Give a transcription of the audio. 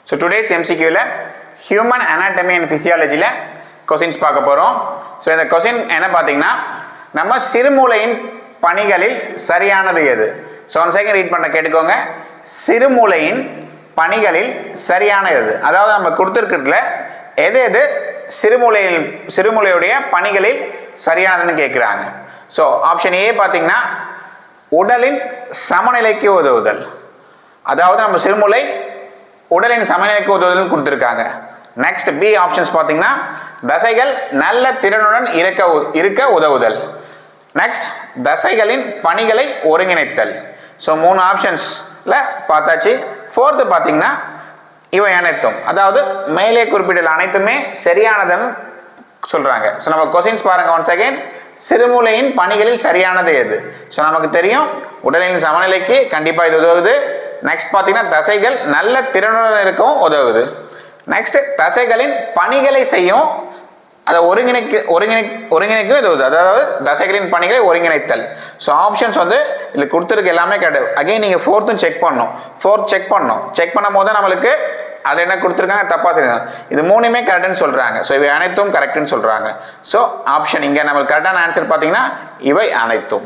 So today's எம்சிக்யூவில் human anatomy and ஃபிசியாலஜியில் questions பார்க்க போகிறோம். ஸோ இந்த கொஸ்டின் என்ன பார்த்தீங்கன்னா, நம்ம சிறுமூளையின் பணிகளில் சரியானது எது? ஸோ ஒன் செகண்ட் ரீட் பண்ண கேட்டுக்கோங்க. சிறுமூளையின் பணிகளில் சரியான எது? அதாவது நம்ம கொடுத்துருக்கிறதுல எது எது சிறுமூளையுடைய பணிகளில் சரியானதுன்னு கேட்குறாங்க. ஸோ ஆப்ஷன் ஏ பார்த்தீங்கன்னா உடலின் சமநிலைக்கு உதவுதல். அதாவது நம்ம சிறுமூளை உடலின் சமநிலைக்கு உதவுதல் கொடுத்துருக்காங்க. நெக்ஸ்ட் பி ஆப்ஷன்ஸ் பார்த்தீங்கன்னா தசைகள் நல்ல திறனுடன் இருக்க உதவுதல். நெக்ஸ்ட் தசைகளின் பணிகளை ஒருங்கிணைத்தல். ஸோ 3 ஆப்ஷன்ஸ்ல பார்த்தாச்சு. ஃபோர்த்து பார்த்தீங்கன்னா இவை அனைத்தும், அதாவது மேலே குறிப்பிட்டுள்ள அனைத்துமே சரியானதுன்னு சொல்றாங்க. ஸோ நம்ம கொஸ்டின்ஸ் பாருங்க ஒன் செகண்ட். சிறுமூளையின் பணிகளில் சரியானது எது? ஸோ நமக்கு தெரியும் உடலின் சமநிலைக்கு கண்டிப்பாக இது உதவுது. நெக்ஸ்ட் பார்த்தீங்கன்னா தசைகள் நல்ல திறனுடன் இருக்கவும் உதவுது. நெக்ஸ்ட் தசைகளின் பணிகளை செய்யும், அதை ஒருங்கிணைக்கும் உதவுது. அதாவது தசைகளின் பணிகளை ஒருங்கிணைத்தல். ஸோ ஆப்ஷன்ஸ் வந்து இதில் கொடுத்துருக்கு எல்லாமே கிடையாது. அகைன் நீங்கள் ஃபோர்த்தும் செக் பண்ணணும். செக் பண்ணும் போது நம்மளுக்கு அது என்ன கொடுத்துருக்காங்க தப்பா தெரியும். இது 3மே கரெக்ட்னு சொல்றாங்க. ஸோ இவை அனைத்தும் கரெக்ட்னு சொல்றாங்க. ஸோ ஆப்ஷன் இங்கே நம்மளுக்கு கரெக்டான ஆன்சர் பார்த்தீங்கன்னா இவை அனைத்தும்.